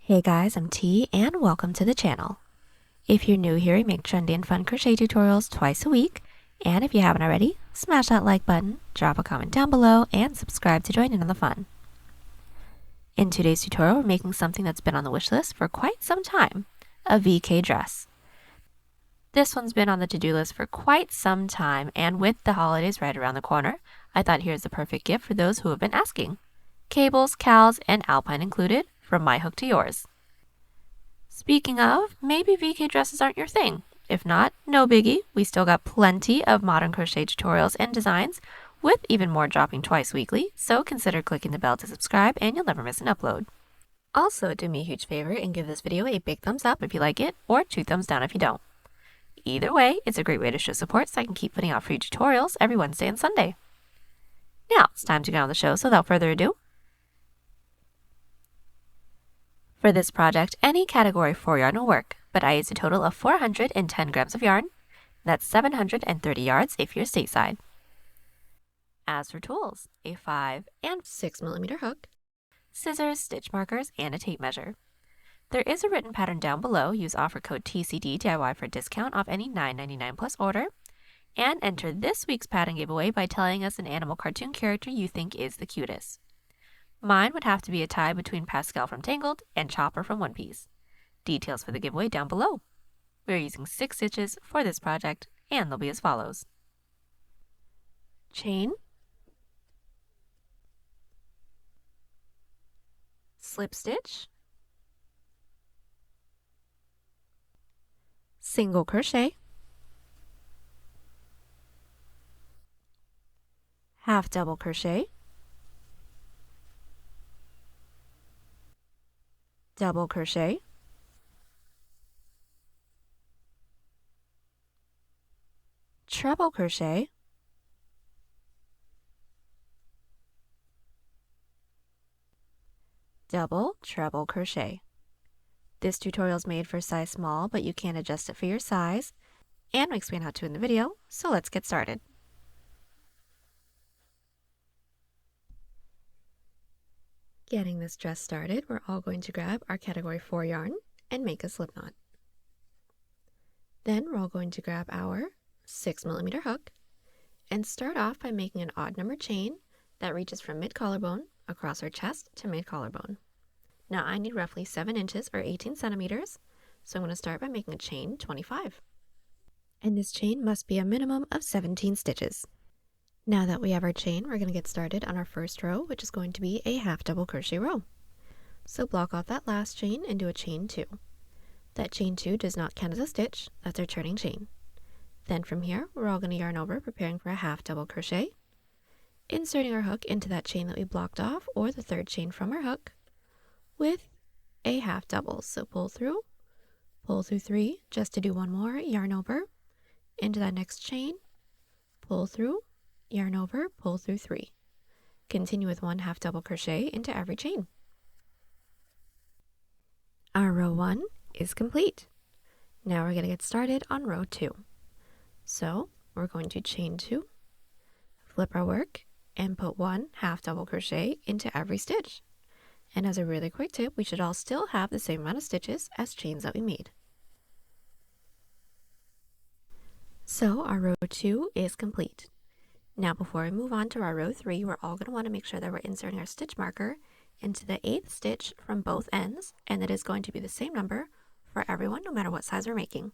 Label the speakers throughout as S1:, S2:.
S1: Hey guys, I'm T and welcome to the channel. If you're new here, I make trendy and fun crochet tutorials twice a week. And if you haven't already, smash that like button, drop a comment down below, and subscribe to join in on the fun. In today's tutorial, we're making something that's been on the wish list for quite some time, a VK dress. This one's been on the to-do list for quite some time, and with the holidays right around the corner, I thought here's the perfect gift for those who have been asking. Cables, cowls, and alpine included, from my hook to yours. Speaking of, maybe VK dresses aren't your thing. If not, no biggie, we still got plenty of modern crochet tutorials and designs, with even more dropping twice weekly, so consider clicking the bell to subscribe and you'll never miss an upload. Also, do me a huge favor and give this video a big thumbs up if you like it, or 2 thumbs down if you don't. Either way, it's a great way to show support so I can keep putting out free tutorials every Wednesday and Sunday. Now, it's time to get on the show, so without further ado, for this project, any category 4 yarn will work, but I used a total of 410 grams of yarn. That's 730 yards if you're stateside. As for tools, a 5 and 6mm hook, scissors, stitch markers, and a tape measure. There is a written pattern down below. Use offer code TCDDIY for a discount off any $9.99 plus order. And enter this week's pattern giveaway by telling us an animal cartoon character you think is the cutest. Mine would have to be a tie between Pascal from Tangled and Chopper from One Piece. Details for the giveaway down below. We're using 6 stitches for this project, and they'll be as follows. Chain, slip stitch, single crochet, half double crochet, double crochet, treble crochet, double treble crochet. This tutorial is made for size small, but you can adjust it for your size, and we explain how to in the video, so let's get started. Getting this dress started, we're all going to grab our category 4 yarn and make a slip knot. Then we're all going to grab our 6mm hook and start off by making an odd number chain that reaches from mid collarbone across our chest to mid collarbone. Now I need roughly 7 inches or 18 centimeters, so I'm going to start by making a chain 25. And this chain must be a minimum of 17 stitches. Now that we have our chain, we're going to get started on our first row, which is going to be a half double crochet row. So block off that last chain and do a chain 2. That chain 2 does not count as a stitch, that's our turning chain. Then from here, we're all going to yarn over, preparing for a half double crochet, inserting our hook into that chain that we blocked off, or the third chain from our hook, with a half double. So pull through 3, just to do one more, yarn over, into that next chain, pull through, yarn over, pull through 3. Continue with 1 half double crochet into every chain. Our row 1 is complete. Now we're going to get started on row 2. So we're going to chain 2, flip our work, and put 1 half double crochet into every stitch. And as a really quick tip, we should all still have the same amount of stitches as chains that we made. So our row 2 is complete. Now before we move on to our row 3, we're all going to want to make sure that we're inserting our stitch marker into the 8th stitch from both ends, and it is going to be the same number for everyone no matter what size we're making.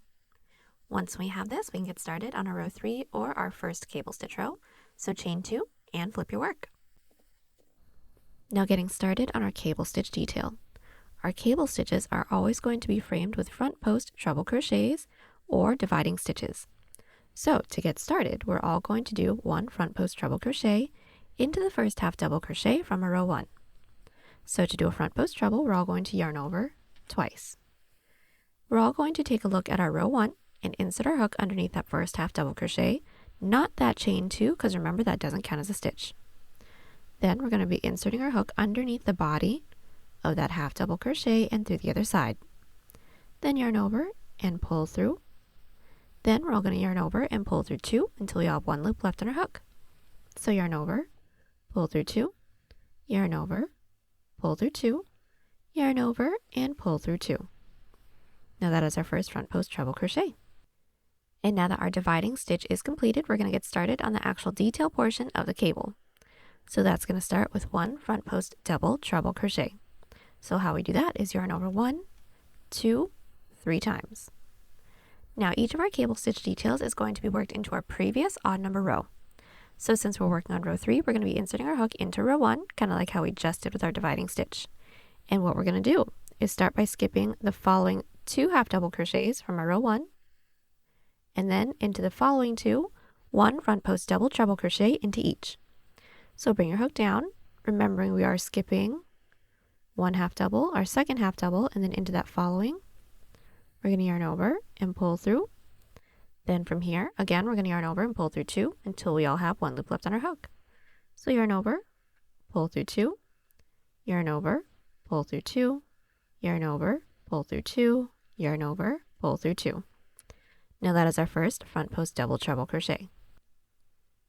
S1: Once we have this, we can get started on our row 3 or our first cable stitch row. So chain 2 and flip your work. Now getting started on our cable stitch detail. Our cable stitches are always going to be framed with front post treble crochets or dividing stitches. So to get started, we're all going to do 1 front post treble crochet into the first half double crochet from our row 1. So to do a front post treble, we're all going to yarn over twice. We're all going to take a look at our row 1 and insert our hook underneath that first half double crochet, not that chain 2, because remember that doesn't count as a stitch. Then we're going to be inserting our hook underneath the body of that half double crochet and through the other side. Then yarn over and pull through. Then we're all going to yarn over and pull through 2 until we have 1 loop left on our hook. So yarn over, pull through 2, yarn over, pull through 2, yarn over, and pull through 2. Now that is our first front post treble crochet. And now that our dividing stitch is completed, we're going to get started on the actual detail portion of the cable. So that's going to start with 1 front post double treble crochet. So how we do that is yarn over 1, 2, 3 times. Now each of our cable stitch details is going to be worked into our previous odd number row. So since we're working on row 3, we're going to be inserting our hook into row 1, kind of like how we just did with our dividing stitch. And what we're going to do is start by skipping the following 2 half double crochets from our row 1, and then into the following 2, 1 front post double treble crochet into each. So bring your hook down, remembering we are skipping 1 half double, our second half double, and then into that following. We're going to yarn over and pull through. Then from here, again, we're going to yarn over and pull through 2 until we all have 1 loop left on our hook. So yarn over, pull through 2, yarn over, pull through 2, yarn over, pull through 2, yarn over, pull through 2. Now that is our first front post double treble crochet.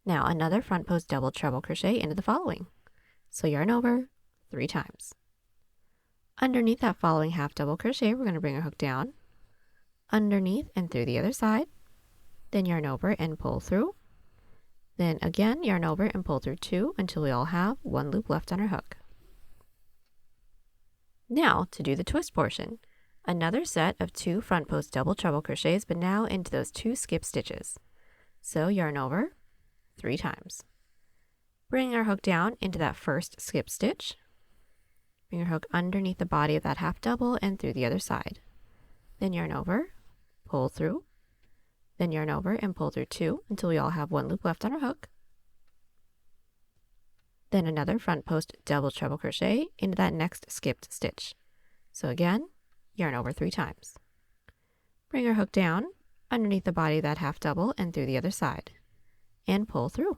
S1: Now another front post double treble crochet into the following. So yarn over 3 times. Underneath that following half double crochet, we're going to bring our hook down, underneath and through the other side, then yarn over and pull through, then again yarn over and pull through 2 until we all have 1 loop left on our hook. Now to do the twist portion. Another set of 2 front post double treble crochets, but now into those 2 skip stitches. So yarn over 3 times. Bring our hook down into that first skip stitch. Bring your hook underneath the body of that half double and through the other side. Then yarn over, pull through, then yarn over and pull through 2 until we all have 1 loop left on our hook. Then another front post double treble crochet into that next skipped stitch. So again, yarn over 3 times. Bring our hook down underneath the body of that half double and through the other side, and pull through.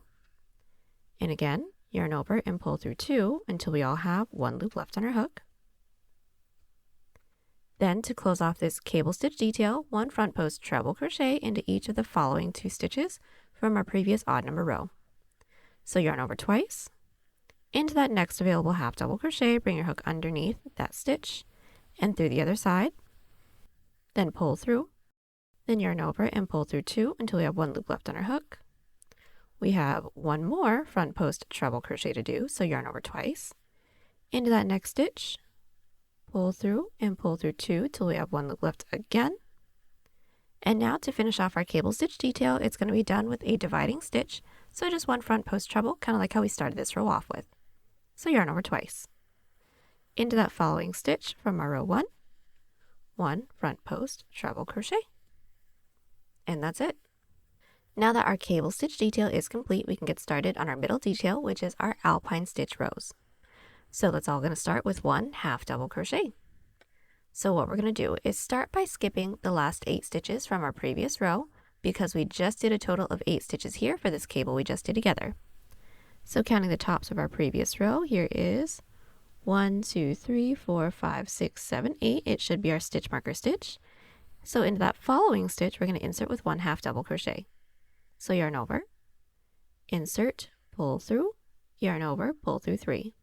S1: And again, yarn over and pull through 2 until we all have 1 loop left on our hook. Then to close off this cable stitch detail, 1 front post treble crochet into each of the following 2 stitches from our previous odd number row. So yarn over twice. Into that next available half double crochet, bring your hook underneath that stitch and through the other side, then pull through, then yarn over and pull through 2 until we have 1 loop left on our hook. We have 1 more front post treble crochet to do, so yarn over twice, into that next stitch, pull through and pull through 2 till we have 1 loop left again. And now to finish off our cable stitch detail, it's going to be done with a dividing stitch, so just 1 front post treble, kind of like how we started this row off with. So yarn over twice. Into that following stitch from our row 1, 1 front post treble crochet. And that's it. Now that our cable stitch detail is complete, we can get started on our middle detail, which is our alpine stitch rows. So that's all going to start with 1 half double crochet. So what we're going to do is start by skipping the last 8 stitches from our previous row, because we just did a total of 8 stitches here for this cable we just did together. So counting the tops of our previous row, here is 1, 2, 3, 4, 5, 6, 7, 8. It should be our stitch marker stitch. So into that following stitch, we're going to insert with 1 half double crochet. So yarn over, insert, pull through, yarn over, pull through 3.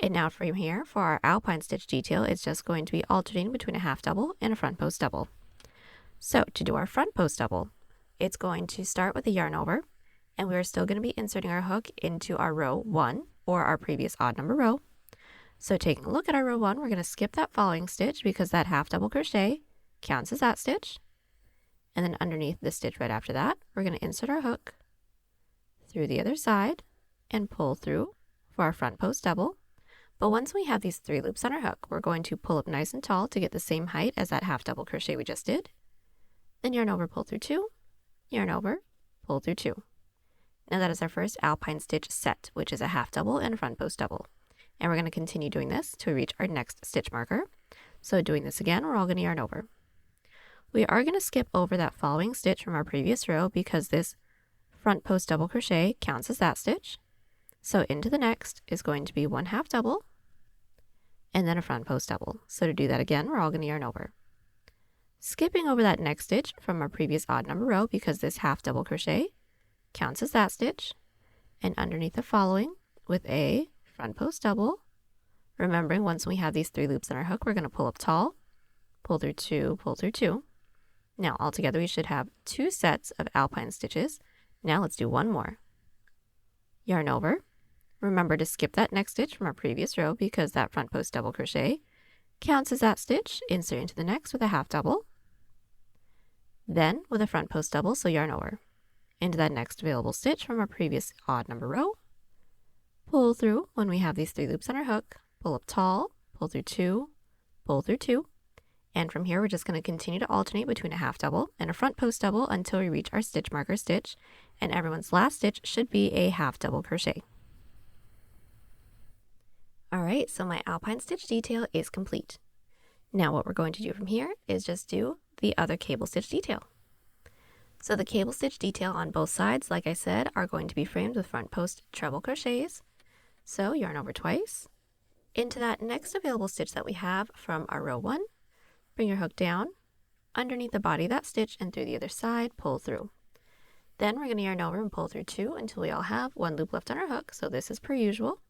S1: And now from here, for our alpine stitch detail, it's just going to be alternating between a half double and a front post double. So to do our front post double, it's going to start with a yarn over, and we're still going to be inserting our hook into our row 1, or our previous odd number row. So taking a look at our row 1, we're going to skip that following stitch because that half double crochet counts as that stitch. And then underneath the stitch right after that, we're going to insert our hook through the other side and pull through for our front post double. But once we have these 3 loops on our hook, we're going to pull up nice and tall to get the same height as that half double crochet we just did. Then yarn over, pull through 2, yarn over, pull through 2. Now that is our first alpine stitch set, which is a half double and a front post double. And we're going to continue doing this to reach our next stitch marker. So doing this again, we're all going to yarn over. We are going to skip over that following stitch from our previous row because this front post double crochet counts as that stitch. So into the next is going to be 1 half double and then a front post double. So to do that again, we're all going to yarn over. Skipping over that next stitch from our previous odd number row because this half double crochet counts as that stitch, and underneath the following with a front post double, Remembering once we have these 3 loops on our hook, we're going to pull up tall, pull through 2, pull through 2. Now altogether we should have 2 sets of alpine stitches. Now let's do one more. Yarn over. Remember to skip that next stitch from our previous row because that front post double crochet counts as that stitch. Insert into the next with a half double. Then with a front post double, so yarn over. Into that next available stitch from our previous odd number row. Pull through when we have these 3 loops on our hook. Pull up tall, pull through 2, pull through 2. And from here, we're just going to continue to alternate between a half double and a front post double until we reach our stitch marker stitch. And everyone's last stitch should be a half double crochet. Alright, so my alpine stitch detail is complete. Now what we're going to do from here is just do the other cable stitch detail. So the cable stitch detail on both sides, like I said, are going to be framed with front post treble crochets. So yarn over twice. Into that next available stitch that we have from our row 1, bring your hook down, underneath the body of that stitch and through the other side, pull through. Then we're going to yarn over and pull through 2 until we all have 1 loop left on our hook, so this is per usual.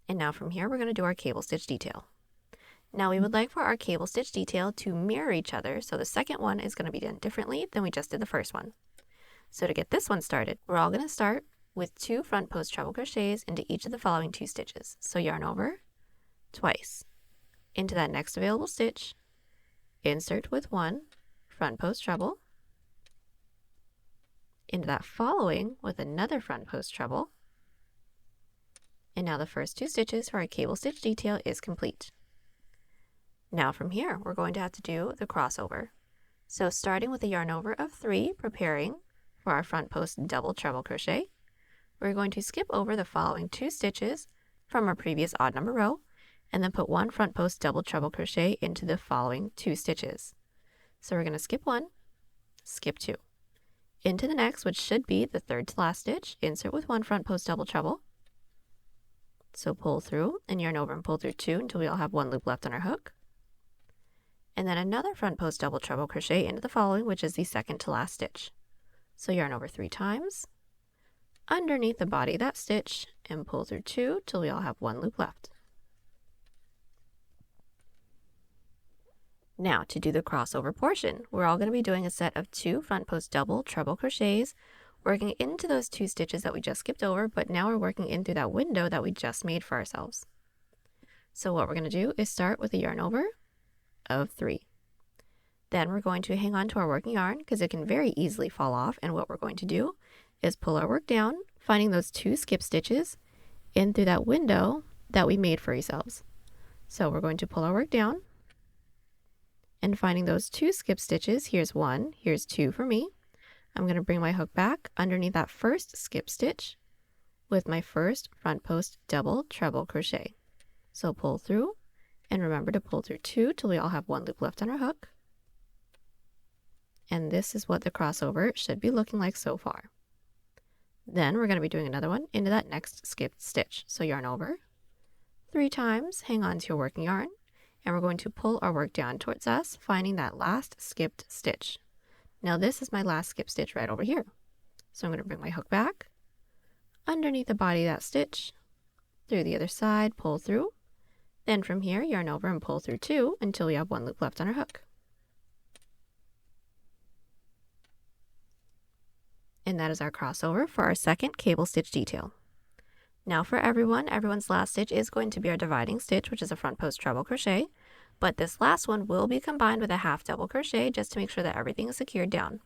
S1: And now from here we're going to do our cable stitch detail. Now we would like for our cable stitch detail to mirror each other, so the second one is going to be done differently than we just did the first one. So to get this one started, we're all going to start with 2 front post treble crochets into each of the following 2 stitches. So yarn over twice. Into that next available stitch, insert with 1 front post treble. Into that following with another front post treble. And now the first 2 stitches for our cable stitch detail is complete. Now from here, we're going to have to do the crossover. So starting with a yarn over of 3, preparing for our front post double treble crochet, we're going to skip over the following 2 stitches from our previous odd number row, and then put 1 front post double treble crochet into the following 2 stitches. So we're going to skip 1, skip 2. Into the next, which should be the third to last stitch, insert with 1 front post double treble. So pull through and yarn over and pull through 2 until we all have 1 loop left on our hook. And then another front post double treble crochet into the following, which is the second to last stitch. So yarn over 3 times, underneath the body of that stitch, and pull through 2 till we all have 1 loop left. Now to do the crossover portion, we're all going to be doing a set of 2 front post double treble crochets, working into those 2 stitches that we just skipped over, but now we're working in through that window that we just made for ourselves. So what we're going to do is start with a yarn over of 3. Then we're going to hang on to our working yarn because it can very easily fall off, and what we're going to do is pull our work down, finding those 2 skip stitches in through that window that we made for ourselves. So we're going to pull our work down and finding those 2 skip stitches. Here's 1, here's 2 for me. I'm going to bring my hook back underneath that first skip stitch with my first front post double treble crochet. So pull through, and remember to pull through 2 till we all have 1 loop left on our hook. And this is what the crossover should be looking like so far. Then we're going to be doing another one into that next skipped stitch. So yarn over 3 times, hang on to your working yarn, and we're going to pull our work down towards us, finding that last skipped stitch. Now this is my last skip stitch right over here. So I'm going to bring my hook back, underneath the body of that stitch, through the other side, pull through. Then from here, yarn over and pull through 2 until we have 1 loop left on our hook. And that is our crossover for our second cable stitch detail. Now for everyone's last stitch is going to be our dividing stitch, which is a front post treble crochet, but this last one will be combined with a half double crochet just to make sure that everything is secured down.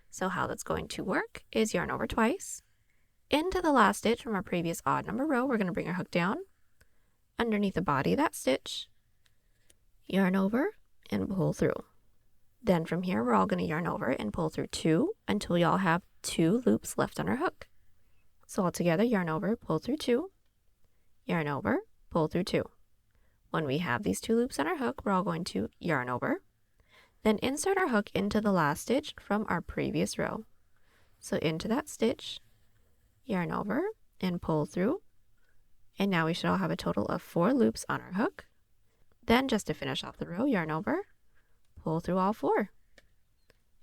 S1: So how that's going to work is yarn over twice. Into the last stitch from our previous odd number row, we're going to bring our hook down, underneath the body of that stitch, yarn over and pull through. Then from here, we're all going to yarn over and pull through 2 until we all have 2 loops left on our hook. So all together, yarn over, pull through 2, yarn over, pull through 2. When we have these 2 loops on our hook, we're all going to yarn over, then insert our hook into the last stitch from our previous row. So into that stitch, yarn over and pull through, and now we should all have a total of 4 loops on our hook. Then just to finish off the row, yarn over, pull through all 4.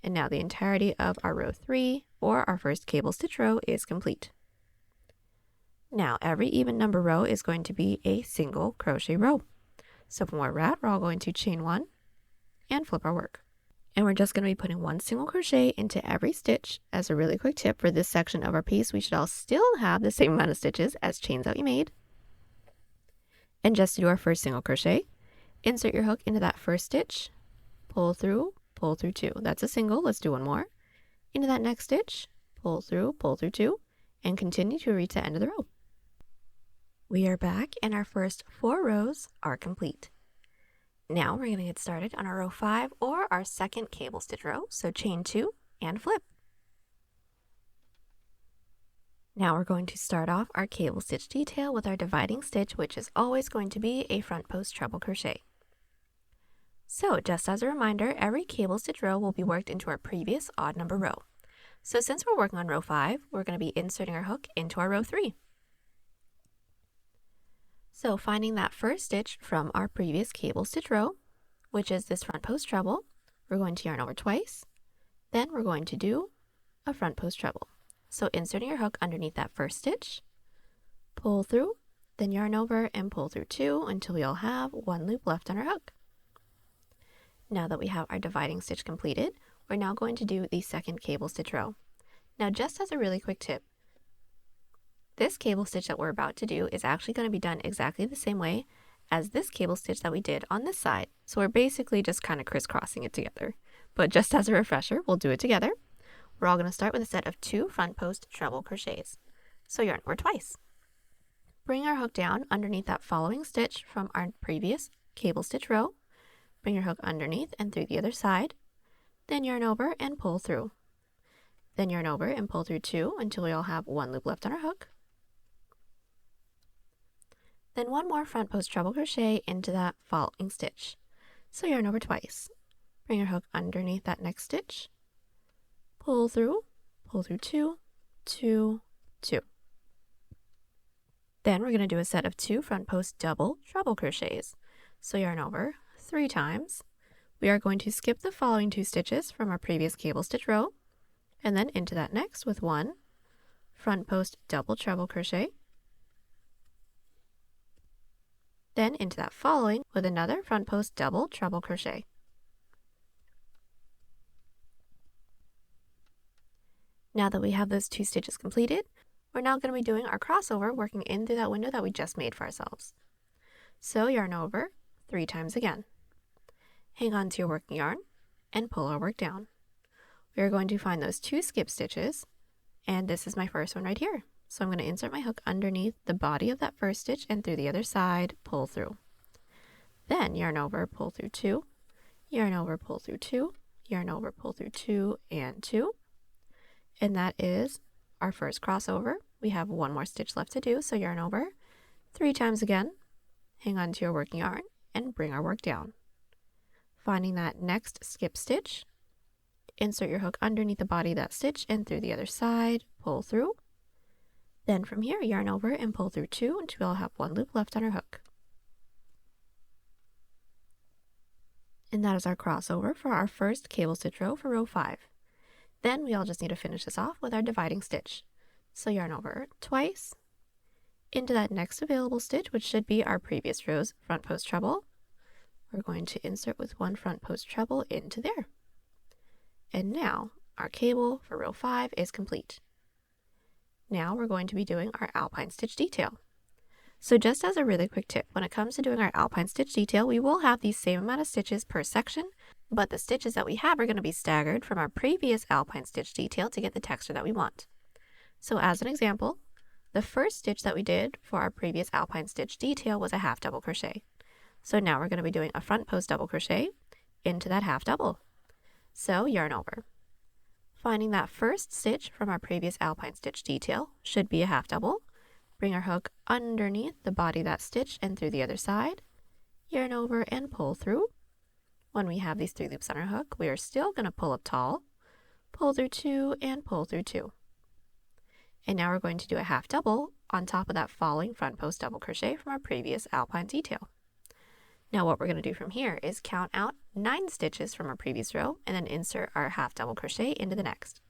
S1: And now the entirety of our row 3, or our first cable stitch row, is complete. Now, every even number row is going to be a single crochet row. So from where we're at, we're all going to chain 1 and flip our work. And we're just going to be putting 1 single crochet into every stitch. As a really quick tip for this section of our piece, we should all still have the same amount of stitches as chains that we made. And just to do our first single crochet, insert your hook into that first stitch, pull through 2. That's a single. Let's do one more. Into that next stitch, pull through 2, and continue to reach the end of the row. We are back and our first 4 rows are complete. Now we're going to get started on our row 5 or our second cable stitch row. So chain 2 and flip. Now we're going to start off our cable stitch detail with our dividing stitch, which is always going to be a front post treble crochet. So just as a reminder, every cable stitch row will be worked into our previous odd number row. So since we're working on row 5, we're going to be inserting our hook into our row 3. So finding that first stitch from our previous cable stitch row, which is this front post treble, we're going to yarn over twice. Then we're going to do a front post treble. So inserting your hook underneath that first stitch, pull through, then yarn over and pull through 2 until we all have 1 loop left on our hook. Now that we have our dividing stitch completed, we're now going to do the second cable stitch row. Now just as a really quick tip, this cable stitch that we're about to do is actually going to be done exactly the same way as this cable stitch that we did on this side. So we're basically just kind of crisscrossing it together. But just as a refresher, we'll do it together. We're all going to start with a set of 2 front post treble crochets. So yarn over twice. Bring our hook down underneath that following stitch from our previous cable stitch row. Bring your hook underneath and through the other side. Then yarn over and pull through. Then yarn over and pull through 2 until we all have 1 loop left on our hook. Then 1 more front post treble crochet into that following stitch. So yarn over twice. Bring your hook underneath that next stitch. Pull through 2, 2, 2. Then we're going to do a set of 2 front post double treble crochets. So yarn over 3 times. We are going to skip the following 2 stitches from our previous cable stitch row, and then into that next with 1 front post double treble crochet. Then into that following with another front post double treble crochet. Now that we have those 2 stitches completed, we're now going to be doing our crossover working in through that window that we just made for ourselves. So yarn over 3 times again. Hang on to your working yarn and pull our work down. We are going to find those 2 skip stitches, and this is my first one right here. So I'm going to insert my hook underneath the body of that first stitch and through the other side, pull through. Then yarn over, pull through 2, yarn over, pull through 2, yarn over, pull through 2, and 2. And that is our first crossover. We have 1 more stitch left to do, so yarn over 3 times again, hang on to your working yarn, and bring our work down. Finding that next skip stitch, insert your hook underneath the body of that stitch and through the other side, pull through. Then from here, yarn over and pull through 2 until we'll have 1 loop left on our hook. And that is our crossover for our first cable stitch row for row 5. Then we all just need to finish this off with our dividing stitch. So yarn over twice, into that next available stitch, which should be our previous row's front post treble. We're going to insert with 1 front post treble into there. And now our cable for row 5 is complete. Now we're going to be doing our alpine stitch detail. So just as a really quick tip, when it comes to doing our alpine stitch detail, we will have the same amount of stitches per section, but the stitches that we have are going to be staggered from our previous alpine stitch detail to get the texture that we want. So as an example, the first stitch that we did for our previous alpine stitch detail was a half double crochet. So now we're going to be doing a front post double crochet into that half double. So yarn over. Finding that first stitch from our previous alpine stitch detail should be a half double. Bring our hook underneath the body of that stitch and through the other side. Yarn over and pull through. When we have these 3 loops on our hook, we are still going to pull up tall, pull through 2, and pull through 2. And now we're going to do a half double on top of that following front post double crochet from our previous alpine detail. Now what we're going to do from here is count out 9 stitches from our previous row and then insert our half double crochet into the next.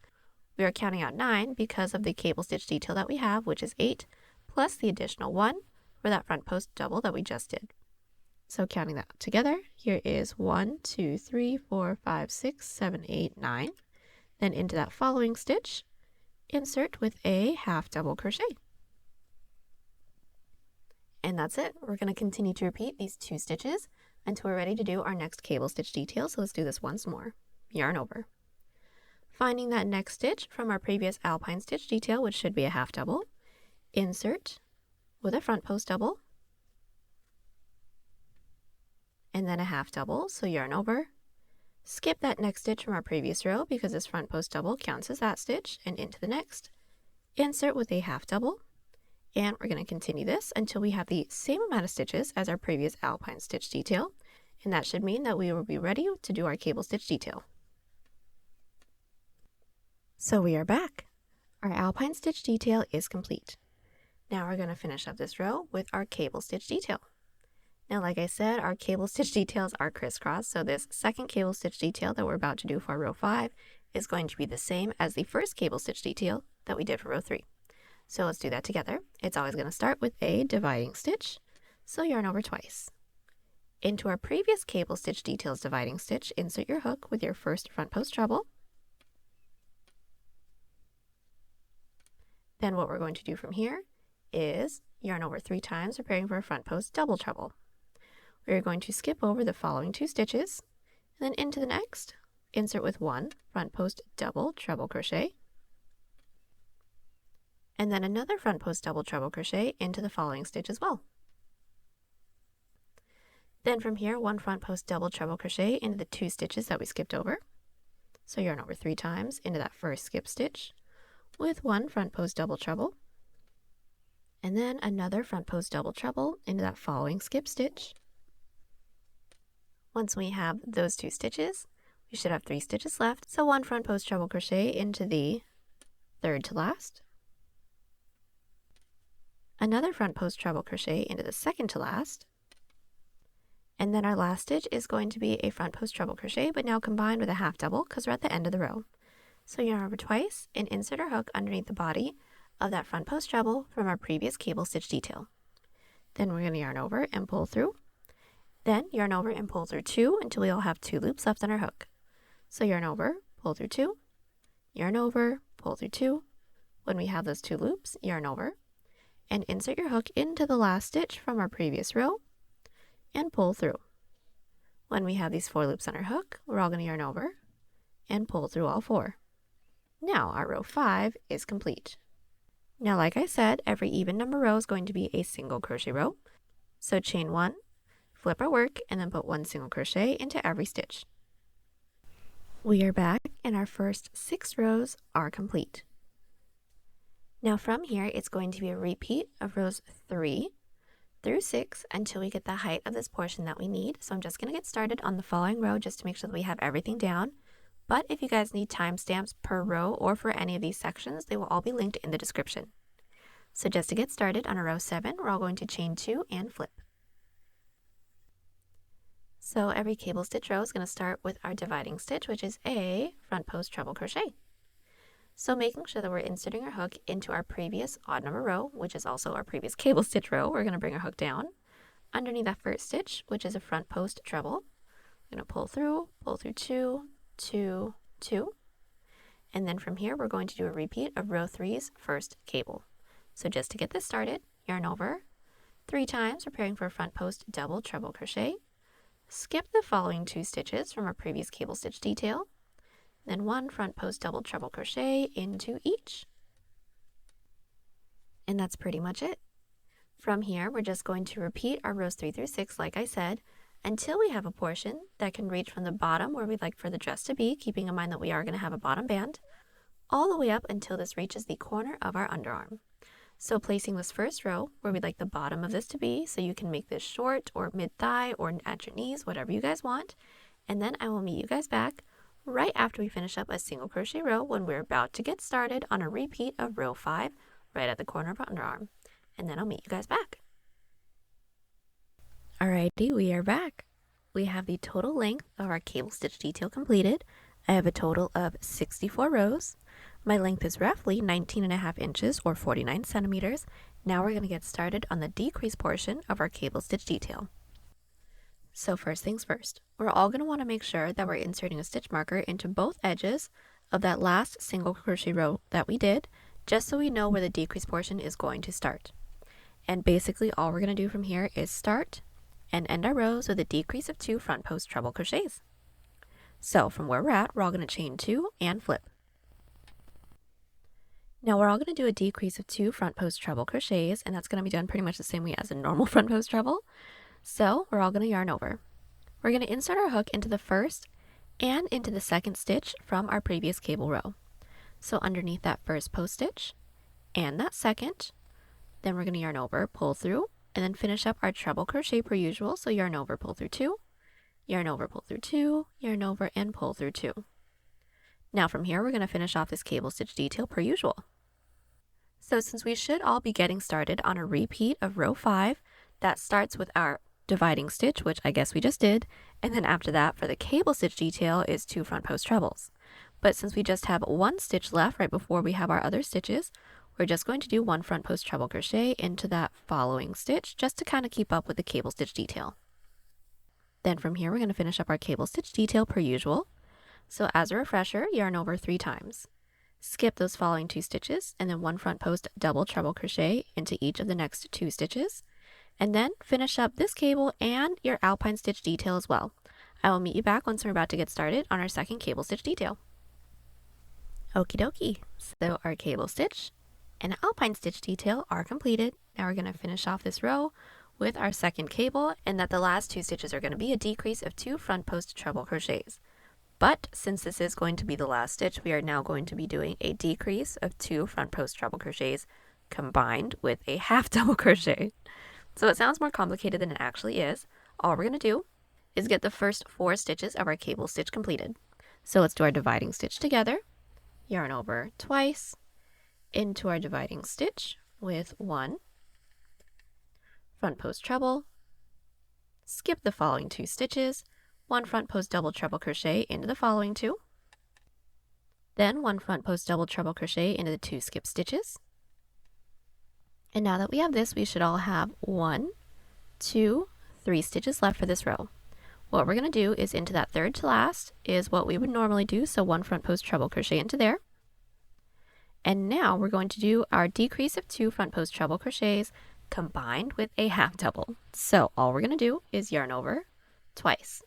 S1: We are counting out 9 because of the cable stitch detail that we have, which is 8 plus the additional 1 for that front post double that we just did. So counting that together, here is 1, 2, 3, 4, 5, 6, 7, 8, 9. Then into that following stitch, insert with a half double crochet. And that's it. We're going to continue to repeat these 2 stitches until we're ready to do our next cable stitch detail. So let's do this once more. Yarn over. Finding that next stitch from our previous alpine stitch detail, which should be a half double, insert with a front post double, and then a half double, so yarn over. Skip that next stitch from our previous row because this front post double counts as that stitch, and into the next. Insert with a half double, and we're going to continue this until we have the same amount of stitches as our previous alpine stitch detail, and that should mean that we will be ready to do our cable stitch detail. So we are back. Our alpine stitch detail is complete. Now we're going to finish up this row with our cable stitch detail. Now, like I said, our cable stitch details are crisscross, so this second cable stitch detail that we're about to do for row 5 is going to be the same as the first cable stitch detail that we did for row 3. So let's do that together. It's always going to start with a dividing stitch, so yarn over twice. Into our previous cable stitch details dividing stitch, insert your hook with your first front post treble. Then what we're going to do from here is yarn over 3 times, preparing for a front post double treble. We're going to skip over the following 2 stitches, and then into the next, insert with 1 front post double treble crochet, and then another front post double treble crochet into the following stitch as well. Then from here, 1 front post double treble crochet into the 2 stitches that we skipped over. So yarn over 3 times into that first skip stitch with 1 front post double treble, and then another front post double treble into that following skip stitch. Once we have those 2 stitches, we should have 3 stitches left. So 1 front post treble crochet into the third to last, another front post treble crochet into the second to last, and then our last stitch is going to be a front post treble crochet, but now combined with a half double because we're at the end of the row. So yarn over twice and insert our hook underneath the body of that front post treble from our previous cable stitch detail. Then we're going to yarn over and pull through. Then yarn over and pull through 2 until we all have 2 loops left on our hook. So yarn over, pull through 2, yarn over, pull through 2. When we have those 2 loops, yarn over, and insert your hook into the last stitch from our previous row, and pull through. When we have these 4 loops on our hook, we're all going to yarn over, and pull through all 4. Now our row 5 is complete. Now, like I said, every even number row is going to be a single crochet row. So chain 1, flip our work, and then put 1 single crochet into every stitch. We are back, and our first 6 rows are complete. Now from here, it's going to be a repeat of rows 3 through 6 until we get the height of this portion that we need. So I'm just going to get started on the following row just to make sure that we have everything down. But if you guys need timestamps per row or for any of these sections, they will all be linked in the description. So just to get started on a row 7, we're all going to chain 2 and flip. So every cable stitch row is going to start with our dividing stitch, which is a front post treble crochet. So making sure that we're inserting our hook into our previous odd number row, which is also our previous cable stitch row, we're going to bring our hook down underneath that first stitch, which is a front post treble. We're going to pull through 2, 2, 2, and then from here we're going to do a repeat of row 3's first cable. So just to get this started, yarn over 3 times, preparing for a front post double treble crochet. Skip the following 2 stitches from our previous cable stitch detail, then 1 front post double treble crochet into each. And that's pretty much it. From here, we're just going to repeat our rows 3 through 6, like I said, until we have a portion that can reach from the bottom where we'd like for the dress to be, keeping in mind that we are going to have a bottom band, all the way up until this reaches the corner of our underarm. So placing this first row where we'd like the bottom of this to be, so you can make this short or mid-thigh or at your knees, whatever you guys want. And then I will meet you guys back right after we finish up a single crochet row when we're about to get started on a repeat of row 5 right at the corner of our underarm. And then I'll meet you guys back. Alrighty, we are back. We have the total length of our cable stitch detail completed. I have a total of 64 rows. My length is roughly 19.5 inches or 49 centimeters, Now we're going to get started on the decrease portion of our cable stitch detail. So first things first, we're all going to want to make sure that we're inserting a stitch marker into both edges of that last single crochet row that we did, just so we know where the decrease portion is going to start. And basically all we're going to do from here is start and end our rows with a decrease of 2 front post treble crochets. So from where we're at, we're all going to chain 2 and flip. Now we're all going to do a decrease of 2 front post treble crochets, and that's going to be done pretty much the same way as a normal front post treble. So we're all going to yarn over. We're going to insert our hook into the first and into the second stitch from our previous cable row. So underneath that first post stitch and that second, then we're going to yarn over, pull through, and then finish up our treble crochet per usual. So yarn over, pull through 2, yarn over, pull through 2, yarn over, and pull through 2. Now from here, we're going to finish off this cable stitch detail per usual. So since we should all be getting started on a repeat of row 5, that starts with our dividing stitch, which I guess we just did, and then after that for the cable stitch detail is 2 front post trebles. But since we just have 1 stitch left right before we have our other stitches, we're just going to do 1 front post treble crochet into that following stitch just to kind of keep up with the cable stitch detail. Then from here, we're going to finish up our cable stitch detail per usual. So as a refresher, yarn over 3 times. Skip those following 2 stitches and then 1 front post double treble crochet into each of the next 2 stitches. And then finish up this cable and your alpine stitch detail as well. I will meet you back once we're about to get started on our second cable stitch detail. Okie dokie, so our cable stitch and alpine stitch detail are completed. Now we're going to finish off this row with our second cable, and that the last 2 stitches are going to be a decrease of 2 front post treble crochets. But since this is going to be the last stitch, we are now going to be doing a decrease of 2 front post treble crochets combined with a half double crochet. So it sounds more complicated than it actually is. All we're going to do is get the first 4 stitches of our cable stitch completed. So let's do our dividing stitch together. Yarn over twice into our dividing stitch with 1 front post treble, skip the following 2 stitches, 1 front post double treble crochet into the following 2, then 1 front post double treble crochet into the 2 skip stitches. And now that we have this, we should all have 1, 2, 3 stitches left for this row. What we're going to do is into that third to last is what we would normally do, so 1 front post treble crochet into there. And now we're going to do our decrease of 2 front post treble crochets combined with a half double. So all we're going to do is yarn over twice.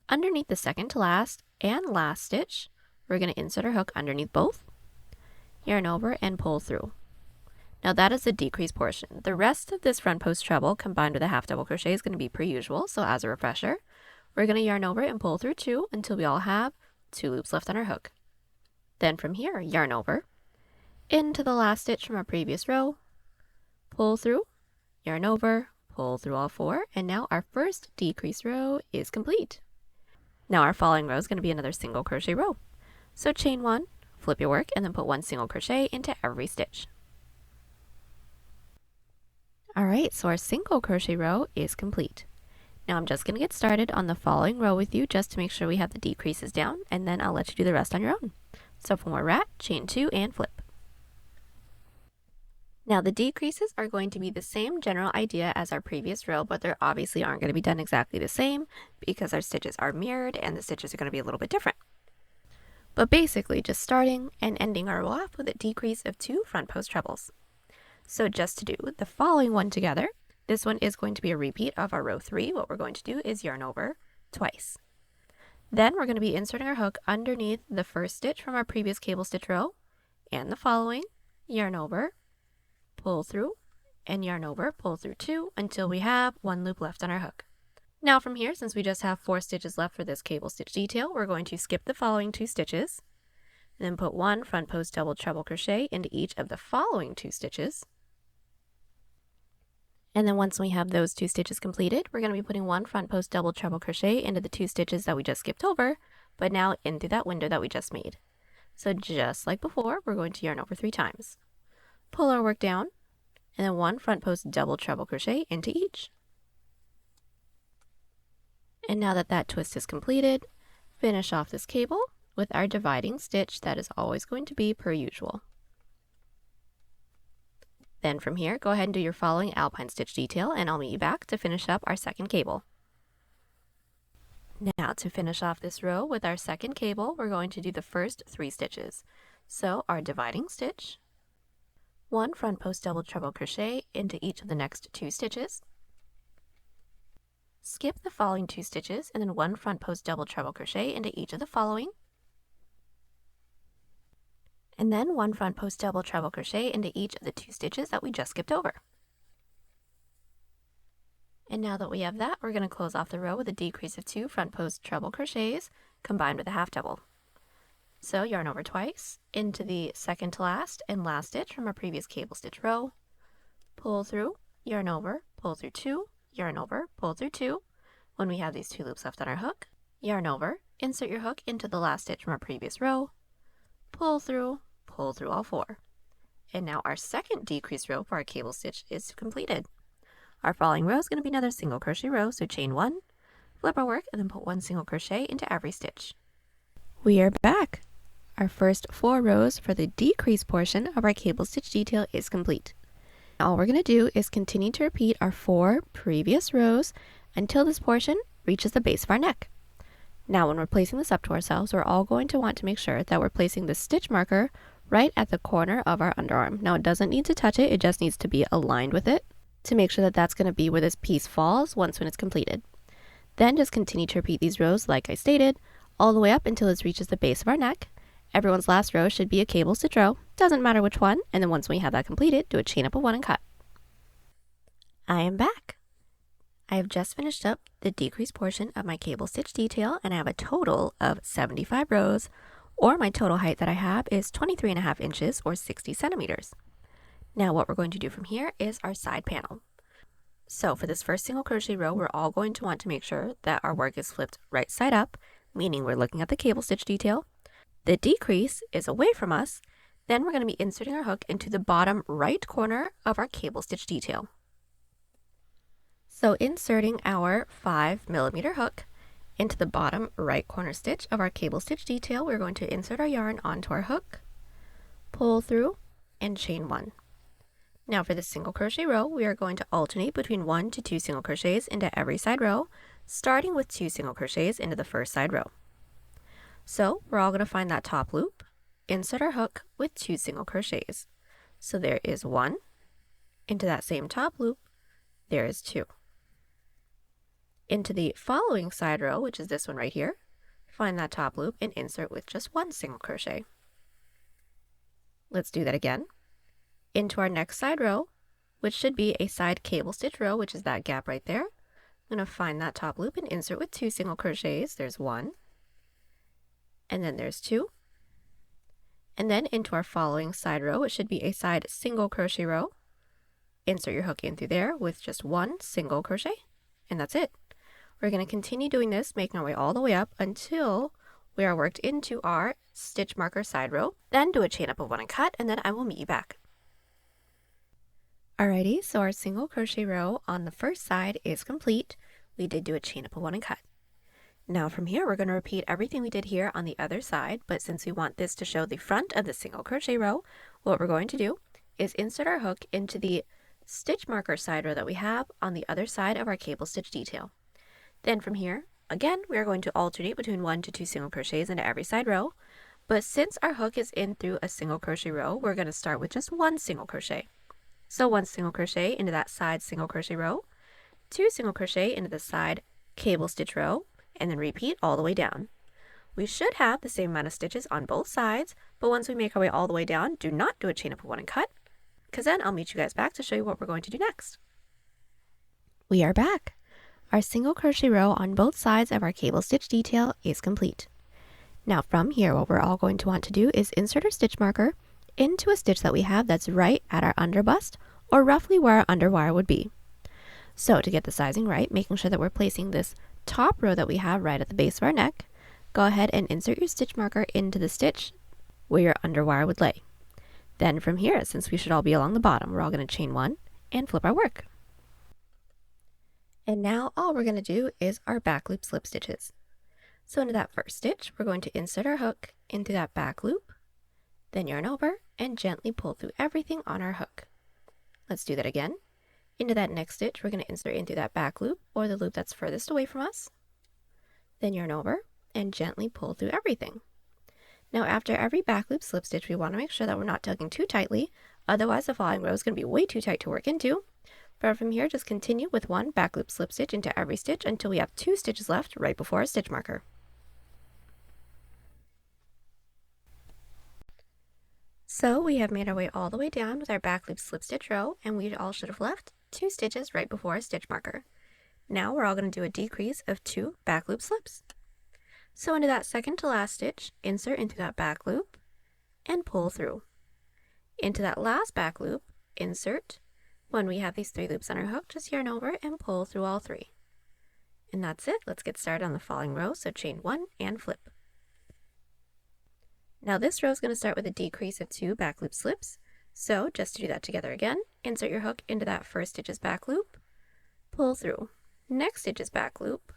S1: Underneath the second to last and last stitch, we're going to insert our hook underneath both, yarn over, and pull through. Now that is the decrease portion. The rest of this front post treble combined with a half double crochet is going to be per usual. So as a refresher, we're going to yarn over and pull through 2 until we all have 2 loops left on our hook. Then from here, yarn over into the last stitch from our previous row, pull through, yarn over, pull through all 4, and now our first decrease row is complete. Now our following row is going to be another single crochet row. So chain 1, flip your work, and then put 1 single crochet into every stitch. Alright, so our single crochet row is complete. Now I'm just going to get started on the following row with you just to make sure we have the decreases down, and then I'll let you do the rest on your own. So from where we're at, chain 2 and flip. Now the decreases are going to be the same general idea as our previous row, but they obviously aren't going to be done exactly the same because our stitches are mirrored and the stitches are going to be a little bit different. But basically just starting and ending our row off with a decrease of 2 front post trebles. So just to do the following one together, this one is going to be a repeat of our row 3. What we're going to do is yarn over twice. Then we're going to be inserting our hook underneath the first stitch from our previous cable stitch row and the following, yarn over, pull through, and yarn over, pull through 2 until we have 1 loop left on our hook. Now from here, since we just have 4 stitches left for this cable stitch detail, we're going to skip the following 2 stitches, then put 1 front post double treble crochet into each of the following 2 stitches. And then once we have those 2 stitches completed, we're going to be putting 1 front post double treble crochet into the 2 stitches that we just skipped over, but now into that window that we just made. So just like before, we're going to yarn over 3 times. Pull our work down, and then 1 front post double treble crochet into each. And now that that twist is completed, finish off this cable with our dividing stitch that is always going to be per usual. Then from here, go ahead and do your following alpine stitch detail, and I'll meet you back to finish up our second cable. Now to finish off this row with our second cable, we're going to do the first 3 stitches. So our dividing stitch, 1 front post double treble crochet into each of the next 2 stitches, skip the following 2 stitches and then 1 front post double treble crochet into each of the following, and then 1 front post double treble crochet into each of the 2 stitches that we just skipped over. And now that we have that, we're going to close off the row with a decrease of 2 front post treble crochets combined with a half double. So yarn over twice into the second to last and last stitch from our previous cable stitch row, pull through, yarn over, pull through 2, yarn over, pull through 2. When we have these 2 loops left on our hook, yarn over, insert your hook into the last stitch from our previous row, pull through all 4. And now our second decrease row for our cable stitch is completed. Our following row is going to be another single crochet row, so chain 1, flip our work, and then put 1 single crochet into every stitch. We are back. Our first 4 rows for the decrease portion of our cable stitch detail is complete. All we're going to do is continue to repeat our 4 previous rows until this portion reaches the base of our neck. Now when we're placing this up to ourselves, we're all going to want to make sure that we're placing the stitch marker right at the corner of our underarm. Now it doesn't need to touch it, it just needs to be aligned with it to make sure that that's going to be where this piece falls when it's completed. Then just continue to repeat these rows like I stated, all the way up until it reaches the base of our neck. Everyone's last row should be a cable stitch row, doesn't matter which one, and then once we have that completed, do a chain up of 1 and cut. I am back. I have just finished up the decrease portion of my cable stitch detail, and I have a total of 75 rows, or my total height that I have is 23.5 inches or 60 centimeters. Now what we're going to do from here is our side panel. So for this first single crochet row, we're all going to want to make sure that our work is flipped right side up, meaning we're looking at the cable stitch detail. The decrease is away from us. Then we're going to be inserting our hook into the bottom right corner of our cable stitch detail. So inserting our 5mm hook into the bottom right corner stitch of our cable stitch detail, we're going to insert our yarn onto our hook, pull through, and chain 1. Now for this single crochet row, we are going to alternate between 1 to 2 single crochets into every side row, starting with 2 single crochets into the first side row. So we're all going to find that top loop, insert our hook with 2 single crochets. So there is 1, into that same top loop, there is 2. Into the following side row, which is this one right here, find that top loop and insert with just 1 single crochet. Let's do that again. Into our next side row, which should be a side cable stitch row, which is that gap right there. I'm going to find that top loop and insert with 2 single crochets. There's 1, and then there's 2. And then into our following side row, it should be a side single crochet row. Insert your hook in through there with just 1 single crochet, and that's it. We're going to continue doing this, making our way all the way up until we are worked into our stitch marker side row. Then do a chain up of 1 and cut, and then I will meet you back. Alrighty, so our single crochet row on the first side is complete. We did do a chain up of 1 and cut. Now from here, we're going to repeat everything we did here on the other side, but since we want this to show the front of the single crochet row, what we're going to do is insert our hook into the stitch marker side row that we have on the other side of our cable stitch detail. Then from here, again, we are going to alternate between 1 to 2 single crochets into every side row, but since our hook is in through a single crochet row, we're going to start with just 1 single crochet. So 1 single crochet into that side single crochet row, 2 single crochet into the side cable stitch row, and then repeat all the way down. We should have the same amount of stitches on both sides, but once we make our way all the way down, do not do a chain up of 1 and cut, because then I'll meet you guys back to show you what we're going to do next. We are back. Our single crochet row on both sides of our cable stitch detail is complete. Now from here, what we're all going to want to do is insert our stitch marker into a stitch that we have that's right at our underbust, or roughly where our underwire would be. So to get the sizing right, making sure that we're placing this top row that we have right at the base of our neck, go ahead and insert your stitch marker into the stitch where your underwire would lay. Then from here, since we should all be along the bottom, we're all going to chain 1 and flip our work. And now all we're going to do is our back loop slip stitches. So into that first stitch, we're going to insert our hook into that back loop, then yarn over and gently pull through everything on our hook. Let's do that again. Into that next stitch, we're going to insert in through that back loop or the loop that's furthest away from us. Then yarn over and gently pull through everything. Now after every back loop slip stitch, we want to make sure that we're not tugging too tightly, otherwise the following row is going to be way too tight to work into. But from here, just continue with one back loop slip stitch into every stitch until we have 2 stitches left right before our stitch marker. So we have made our way all the way down with our back loop slip stitch row, and we all should have left 2 stitches right before our stitch marker. Now we're all going to do a decrease of 2 back loop slips. So into that second to last stitch, insert into that back loop and pull through. Into that last back loop, insert. When we have these 3 loops on our hook, just yarn over and pull through all 3. And that's it. Let's get started on the following row. So chain 1 and flip. Now this row is going to start with a decrease of 2 back loop slips. So just to do that together again, insert your hook into that first stitch's back loop, pull through. Next stitch's back loop.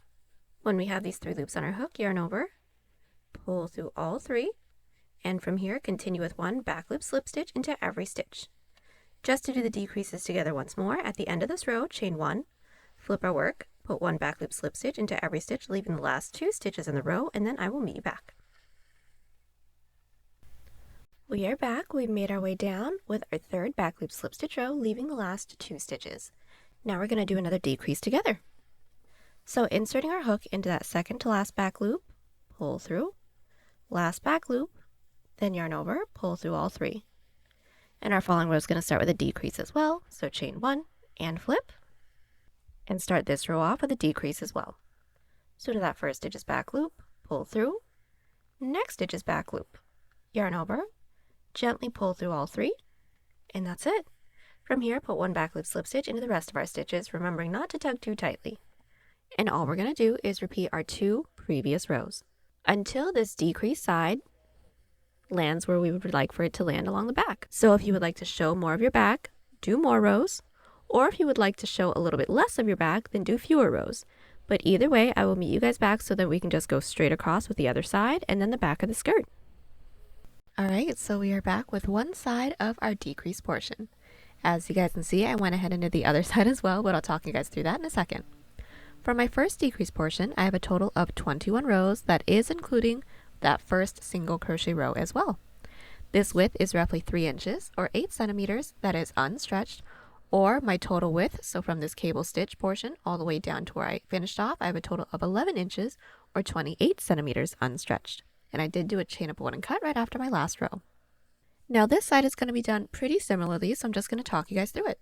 S1: When we have these 3 loops on our hook, yarn over, pull through all 3, and from here continue with 1 back loop slip stitch into every stitch. Just to do the decreases together once more, at the end of this row, chain 1, flip our work, put 1 back loop slip stitch into every stitch, leaving the last 2 stitches in the row, and then I will meet you back. We are back. We've made our way down with our 3rd back loop slip stitch row, leaving the last 2 stitches. Now we're going to do another decrease together. So inserting our hook into that second to last back loop, pull through, last back loop, then yarn over, pull through all 3. And our following row is going to start with a decrease as well. So chain 1 and flip, and start this row off with a decrease as well. So to that first stitch's back loop, pull through, next stitch's back loop, yarn over, gently pull through all 3, and that's it. From here, put 1 back loop slip stitch into the rest of our stitches, remembering not to tug too tightly. And all we're going to do is repeat our 2 previous rows until this decreased side lands where we would like for it to land along the back. So if you would like to show more of your back, do more rows, or if you would like to show a little bit less of your back, then do fewer rows. But either way, I will meet you guys back so that we can just go straight across with the other side and then the back of the skirt. Alright, so we are back with one side of our decrease portion. As you guys can see, I went ahead and did the other side as well, but I'll talk you guys through that in a second. For my first decrease portion, I have a total of 21 rows, that is including that first single crochet row as well. This width is roughly 3 inches or 8 centimeters, that is unstretched, or my total width, so from this cable stitch portion all the way down to where I finished off, I have a total of 11 inches or 28 centimeters unstretched. And I did do a chain up 1 and cut right after my last row. Now this side is going to be done pretty similarly, so I'm just going to talk you guys through it.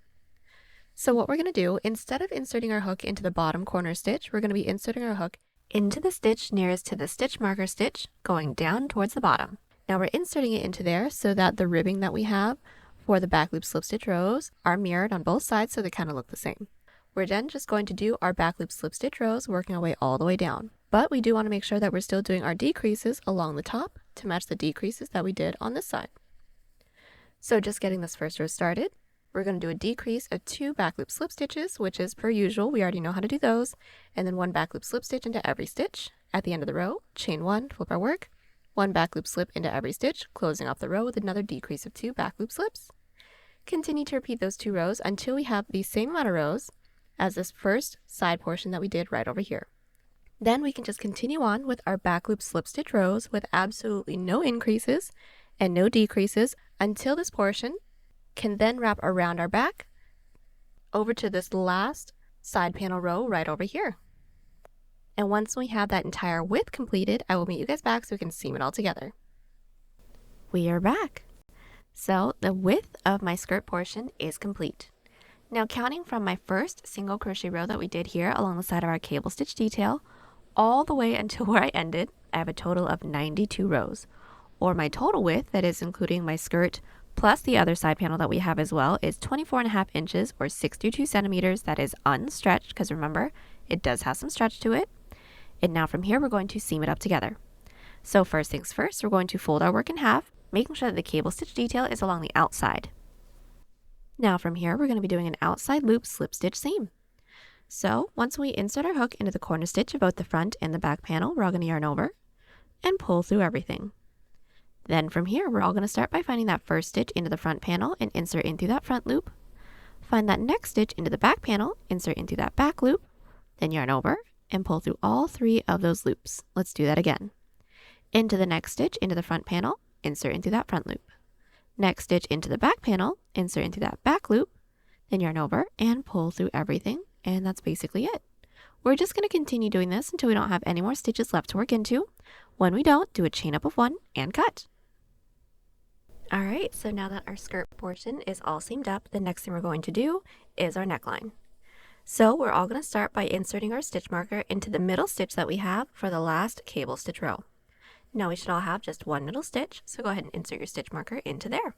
S1: So what we're going to do, instead of inserting our hook into the bottom corner stitch, we're going to be inserting our hook into the stitch nearest to the stitch marker stitch, going down towards the bottom. Now we're inserting it into there so that the ribbing that we have for the back loop slip stitch rows are mirrored on both sides so they kind of look the same. We're then just going to do our back loop slip stitch rows, working our way all the way down. But we do want to make sure that we're still doing our decreases along the top to match the decreases that we did on this side. So just getting this first row started, we're going to do a decrease of 2 back loop slip stitches, which is per usual. We already know how to do those. And then 1 back loop slip stitch into every stitch. At the end of the row, chain 1, flip our work, 1 back loop slip into every stitch, closing off the row with another decrease of 2 back loop slips. Continue to repeat those 2 rows until we have the same amount of rows as this first side portion that we did right over here. Then we can just continue on with our back loop slip stitch rows with absolutely no increases and no decreases until this portion can then wrap around our back over to this last side panel row right over here. And once we have that entire width completed, I will meet you guys back so we can seam it all together. We are back. So the width of my skirt portion is complete. Now counting from my first single crochet row that we did here along the side of our cable stitch detail, all the way until where I ended, I have a total of 92 rows. Or my total width, that is including my skirt plus the other side panel that we have as well, is 24.5 inches or 62 centimeters. That is unstretched because remember, it does have some stretch to it. And now from here, we're going to seam it up together. So first things first, we're going to fold our work in half, making sure that the cable stitch detail is along the outside. Now from here, we're going to be doing an outside loop slip stitch seam. So once we insert our hook into the corner stitch of both the front and the back panel, we're all going to yarn over and pull through everything. Then from here, we're all going to start by finding that first stitch into the front panel and insert in through that front loop. Find that next stitch into the back panel, insert into that back loop, then yarn over and pull through all 3 of those loops. Let's do that again. Into the next stitch into the front panel, insert into that front loop. Next stitch into the back panel, insert into that back loop, then yarn over and pull through everything, and that's basically it. We're just going to continue doing this until we don't have any more stitches left to work into. When we don't, do a chain up of 1 and cut. Alright, so now that our skirt portion is all seamed up, the next thing we're going to do is our neckline. So we're all going to start by inserting our stitch marker into the middle stitch that we have for the last cable stitch row. Now we should all have just one middle stitch, so go ahead and insert your stitch marker into there.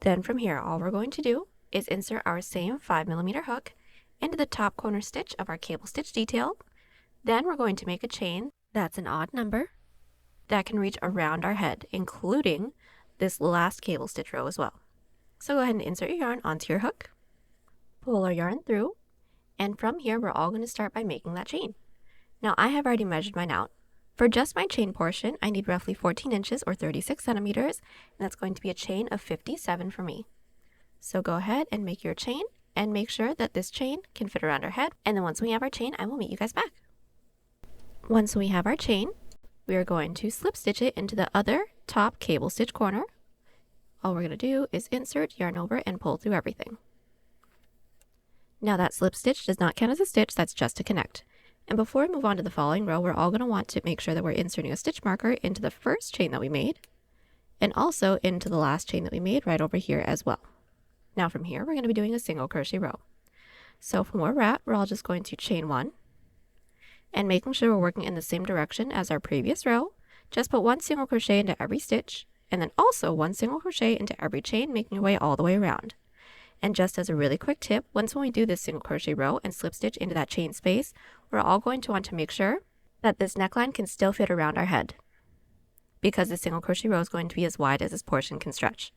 S1: Then from here, all we're going to do is insert our same 5mm hook into the top corner stitch of our cable stitch detail. Then we're going to make a chain that's an odd number that can reach around our head, including this last cable stitch row as well. So go ahead and insert your yarn onto your hook, pull our yarn through, and from here we're all going to start by making that chain. Now I have already measured mine out. For just my chain portion, I need roughly 14 inches or 36 centimeters, and that's going to be a chain of 57 for me. So go ahead and make your chain, and make sure that this chain can fit around our head, and then once we have our chain, I will meet you guys back. Once we have our chain, we are going to slip stitch it into the other top cable stitch corner. All we're going to do is insert, yarn over, and pull through everything. Now that slip stitch does not count as a stitch, that's just to connect. And before we move on to the following row, we're all going to want to make sure that we're inserting a stitch marker into the first chain that we made, and also into the last chain that we made right over here as well. Now from here, we're going to be doing a single crochet row. So from where we're at, we're all just going to chain 1, and making sure we're working in the same direction as our previous row, just put 1 single crochet into every stitch, and then also 1 single crochet into every chain, making your way all the way around. And just as a really quick tip, once when we do this single crochet row and slip stitch into that chain space, we're all going to want to make sure that this neckline can still fit around our head, because the single crochet row is going to be as wide as this portion can stretch.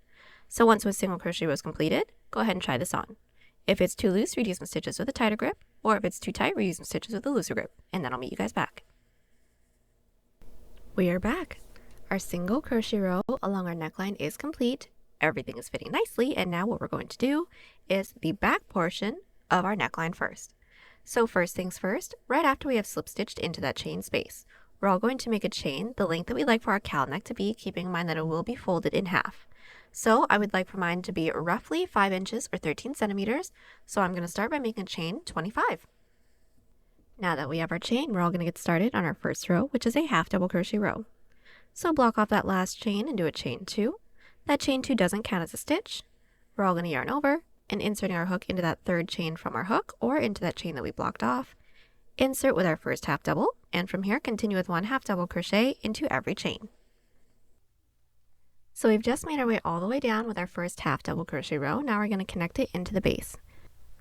S1: So once the single crochet row is completed, go ahead and try this on. If it's too loose, reduce some stitches with a tighter grip, or if it's too tight, reduce some stitches with a looser grip, and then I'll meet you guys back. We are back. Our single crochet row along our neckline is complete. Everything is fitting nicely, and now what we're going to do is the back portion of our neckline first. So first things first, right after we have slip stitched into that chain space, we're all going to make a chain the length that we'd like for our cowl neck to be, keeping in mind that it will be folded in half. So I would like for mine to be roughly 5 inches or 13 centimeters, so I'm going to start by making a chain 25. Now that we have our chain, we're all going to get started on our first row, which is a half double crochet row. So block off that last chain and do a chain 2. That chain 2 doesn't count as a stitch. We're all going to yarn over and inserting our hook into that third chain from our hook or into that chain that we blocked off. Insert with our first half double, and from here continue with 1 half double crochet into every chain. So we've just made our way all the way down with our first half double crochet row. Now we're going to connect it into the base.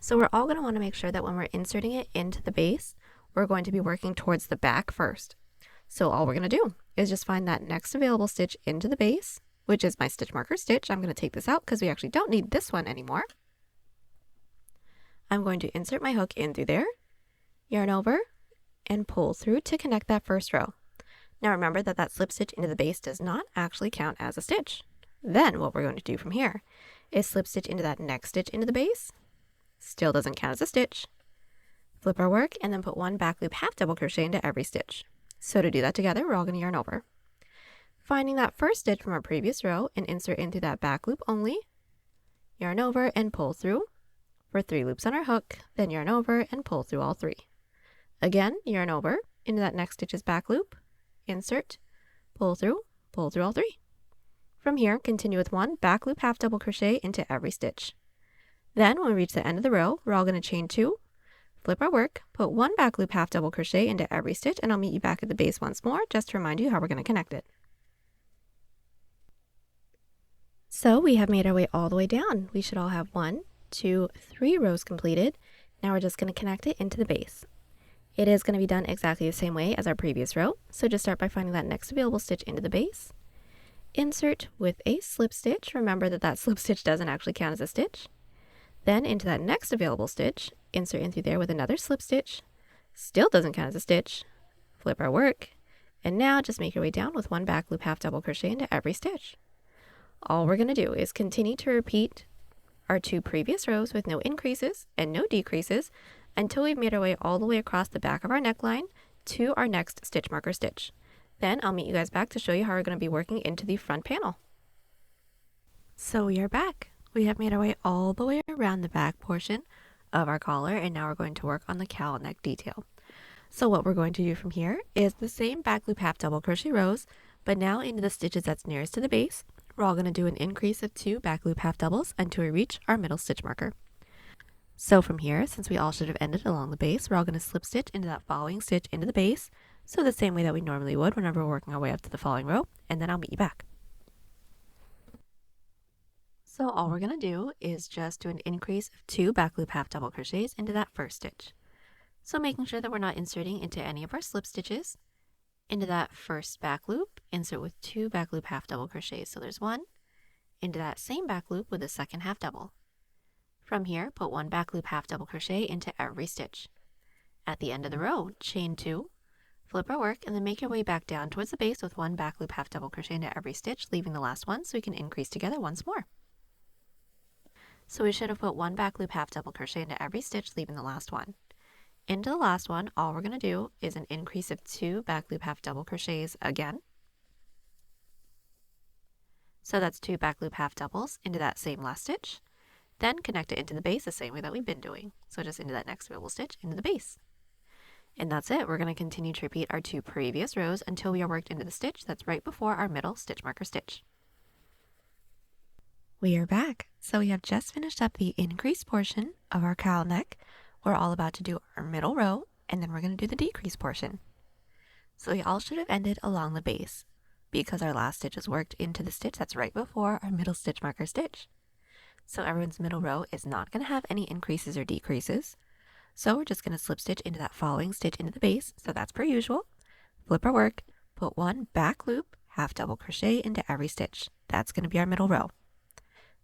S1: So we're all going to want to make sure that when we're inserting it into the base, we're going to be working towards the back first. So all we're going to do is just find that next available stitch into the base, which is my stitch marker stitch. I'm going to take this out because we actually don't need this one anymore. I'm going to insert my hook in through there, yarn over, and pull through to connect that first row. Now remember that that slip stitch into the base does not actually count as a stitch. Then what we're going to do from here is slip stitch into that next stitch into the base. Still doesn't count as a stitch. Flip our work and then put 1 back loop half double crochet into every stitch. So to do that together, we're all going to yarn over. Finding that first stitch from our previous row and insert into that back loop only, yarn over and pull through for 3 loops on our hook, then yarn over and pull through all 3. Again, yarn over into that next stitch's back loop, insert, pull through all 3. From here, continue with 1 back loop half double crochet into every stitch. Then when we reach the end of the row, we're all going to chain 2, flip our work, put 1 back loop half double crochet into every stitch, and I'll meet you back at the base once more just to remind you how we're going to connect it. So we have made our way all the way down. We should all have 1, 2, 3 rows completed. Now we're just going to connect it into the base. It is going to be done exactly the same way as our previous row, so just start by finding that next available stitch into the base. Insert with a slip stitch. Remember that that slip stitch doesn't actually count as a stitch. Then into that next available stitch, insert in through there with another slip stitch. Still doesn't count as a stitch. Flip our work, and now just make your way down with 1 back loop half double crochet into every stitch. All we're going to do is continue to repeat our 2 previous rows with no increases and no decreases until we've made our way all the way across the back of our neckline to our next stitch marker stitch. Then I'll meet you guys back to show you how we're going to be working into the front panel. So we are back. We have made our way all the way around the back portion of our collar, and now we're going to work on the cowl neck detail. So what we're going to do from here is the same back loop half double crochet rows, but now into the stitches that's nearest to the base, we're all going to do an increase of 2 back loop half doubles until we reach our middle stitch marker. So from here, since we all should have ended along the base, we're all going to slip stitch into that following stitch into the base, so the same way that we normally would whenever we're working our way up to the following row, and then I'll meet you back. So all we're going to do is just do an increase of 2 back loop half double crochets into that first stitch. So making sure that we're not inserting into any of our slip stitches. Into that first back loop, insert with 2 back loop half double crochets. So there's 1. Into that same back loop with a second half double. From here, put 1 back loop half double crochet into every stitch. At the end of the row, chain 2, flip our work, and then make your way back down towards the base with 1 back loop half double crochet into every stitch, leaving the last one so we can increase together once more. So we should have put 1 back loop half double crochet into every stitch, leaving the last one. Into the last one, all we're going to do is an increase of 2 back loop half double crochets again. So that's 2 back loop half doubles into that same last stitch. Then connect it into the base the same way that we've been doing. So just into that next double stitch into the base. And that's it. We're going to continue to repeat our 2 previous rows until we are worked into the stitch that's right before our middle stitch marker stitch. We are back. So we have just finished up the increase portion of our cowl neck. We're all about to do our middle row, and then we're going to do the decrease portion. So we all should have ended along the base because our last stitch is worked into the stitch that's right before our middle stitch marker stitch. So everyone's middle row is not going to have any increases or decreases. So we're just going to slip stitch into that following stitch into the base. So that's per usual. Flip our work, put 1 back loop, half double crochet into every stitch. That's going to be our middle row.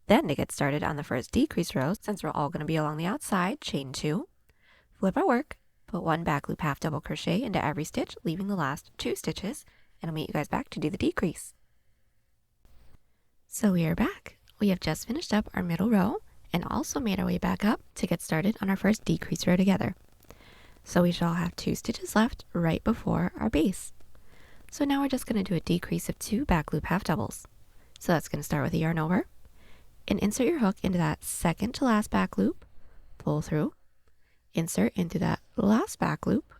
S1: Then to get started on the first decrease row, since we're all going to be along the outside, chain 2, flip our work, put 1 back loop half double crochet into every stitch, leaving the last 2 stitches, and I'll meet you guys back to do the decrease. So we are back. We have just finished up our middle row and also made our way back up to get started on our first decrease row together. So we shall have 2 stitches left right before our base. So now we're just going to do a decrease of 2 back loop half doubles. So that's going to start with a yarn over, and insert your hook into that second to last back loop, pull through, insert into that last back loop,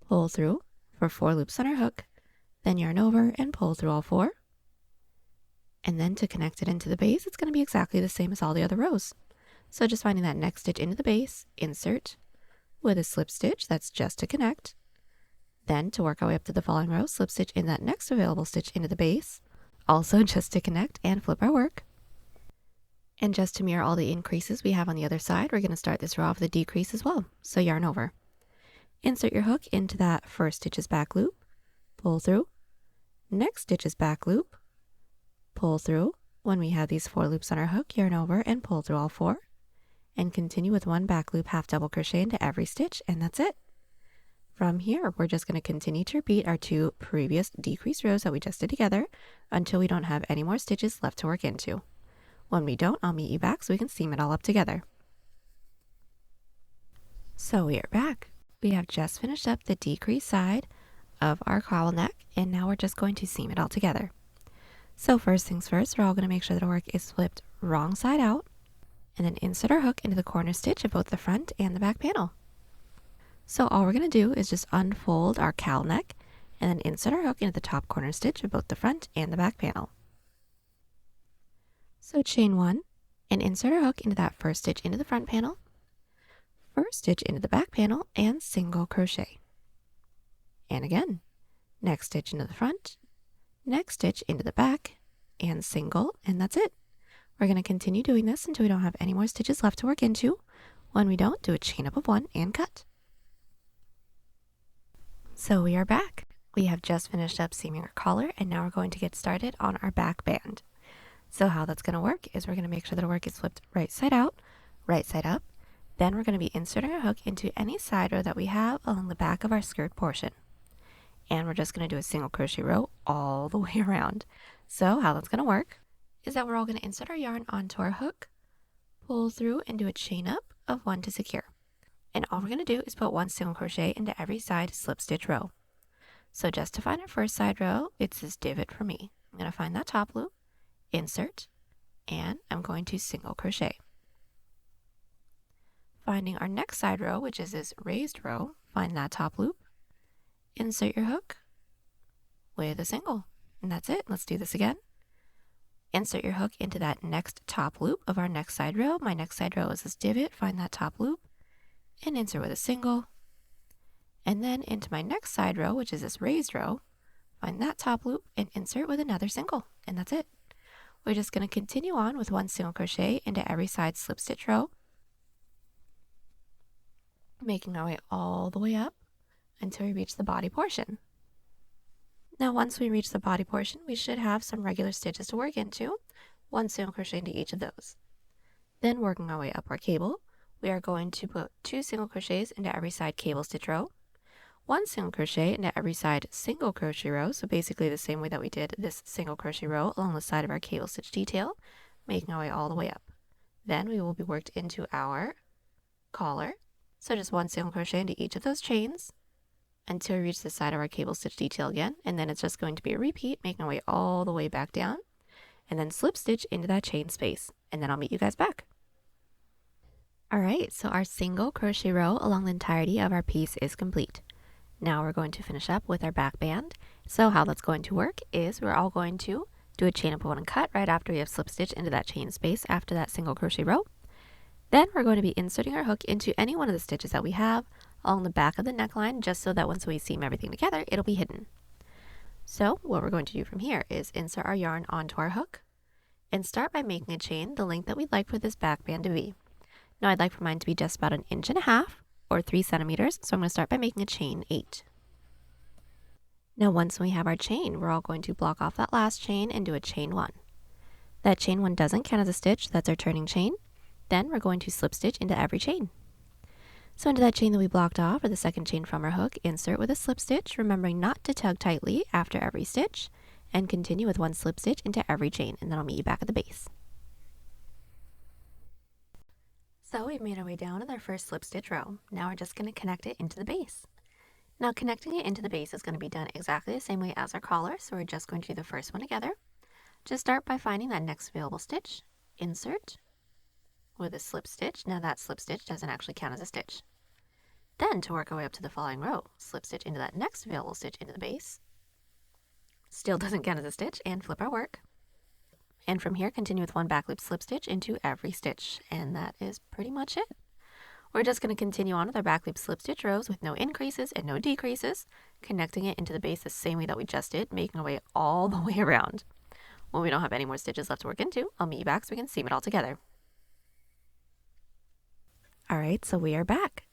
S1: pull through for 4 loops on our hook, then yarn over and pull through all 4. And then to connect it into the base, it's going to be exactly the same as all the other rows. So just finding that next stitch into the base, insert with a slip stitch, that's just to connect. Then to work our way up to the following row, slip stitch in that next available stitch into the base, also just to connect and flip our work. And just to mirror all the increases we have on the other side, we're going to start this row off with a decrease as well. So yarn over. Insert your hook into that first stitch's back loop, pull through, next stitch's back loop, pull through. When we have these 4 loops on our hook, yarn over and pull through all 4. And continue with 1 back loop half double crochet into every stitch, and that's it. From here, we're just going to continue to repeat our 2 previous decrease rows that we just did together until we don't have any more stitches left to work into. When we don't, I'll meet you back so we can seam it all up together. So we are back. We have just finished up the decrease side of our cowl neck, and now we're just going to seam it all together. So first things first, we're all going to make sure that our work is flipped wrong side out, and then insert our hook into the corner stitch of both the front and the back panel. So all we're going to do is just unfold our cowl neck, and then insert our hook into the top corner stitch of both the front and the back panel. So chain 1 and insert our hook into that first stitch into the front panel, first stitch into the back panel, and single crochet. And again, next stitch into the front, next stitch into the back, and single, and that's it. We're going to continue doing this until we don't have any more stitches left to work into. When we don't, do a chain up of 1 and cut. So we are back. We have just finished up seaming our collar, and now we're going to get started on our back band. So how that's going to work is we're going to make sure that our work is flipped right side out, right side up. Then we're going to be inserting our hook into any side row that we have along the back of our skirt portion. And we're just going to do a single crochet row all the way around. So how that's going to work is that we're all going to insert our yarn onto our hook, pull through and do a chain up of 1 to secure. And all we're going to do is put 1 single crochet into every side slip stitch row. So just to find our first side row, it's this divot for me. I'm going to find that top loop, insert, and I'm going to single crochet. Finding our next side row, which is this raised row, find that top loop, insert your hook with a single, and that's it. Let's do this again. Insert your hook into that next top loop of our next side row. My next side row is this divot, find that top loop, and insert with a single. And then into my next side row, which is this raised row, find that top loop and insert with another single, and that's it. We're just going to continue on with 1 single crochet into every side slip stitch row, making our way all the way up until we reach the body portion. Now once we reach the body portion, we should have some regular stitches to work into, 1 single crochet into each of those. Then working our way up our cable, we are going to put 2 single crochets into every side cable stitch row, 1 single crochet into every side single crochet row, so basically the same way that we did this single crochet row along the side of our cable stitch detail, making our way all the way up. Then we will be worked into our collar, so just 1 single crochet into each of those chains until we reach the side of our cable stitch detail again, and then it's just going to be a repeat, making our way all the way back down, and then slip stitch into that chain space, and then I'll meet you guys back. Alright, so our single crochet row along the entirety of our piece is complete. Now we're going to finish up with our back band. So how that's going to work is we're all going to do a chain up, one and cut right after we have slip stitch into that chain space after that single crochet row. Then we're going to be inserting our hook into any one of the stitches that we have along the back of the neckline, just so that once we seam everything together, it'll be hidden. So what we're going to do from here is insert our yarn onto our hook and start by making a chain the length that we'd like for this back band to be. Now I'd like for mine to be just about 1.5 inches or 3 centimeters, so I'm going to start by making a chain 8. Now once we have our chain, we're all going to block off that last chain and do a chain 1. That chain 1 doesn't count as a stitch, that's our turning chain. Then we're going to slip stitch into every chain. So into that chain that we blocked off, or the second chain from our hook, insert with a slip stitch, remembering not to tug tightly after every stitch, and continue with 1 slip stitch into every chain, and then I'll meet you back at the base. So we've made our way down to our first slip stitch row. Now we're just going to connect it into the base. Now connecting it into the base is going to be done exactly the same way as our collar, so we're just going to do the first one together. Just start by finding that next available stitch, insert with a slip stitch. Now that slip stitch doesn't actually count as a stitch. Then to work our way up to the following row, slip stitch into that next available stitch into the base. Still doesn't count as a stitch, and flip our work. And from here, continue with 1 back loop slip stitch into every stitch, and that is pretty much it. We're just going to continue on with our back loop slip stitch rows with no increases and no decreases, connecting it into the base the same way that we just did, making our way all the way around. When we don't have any more stitches left to work into, I'll meet you back so we can seam it all together. Alright, so we are back.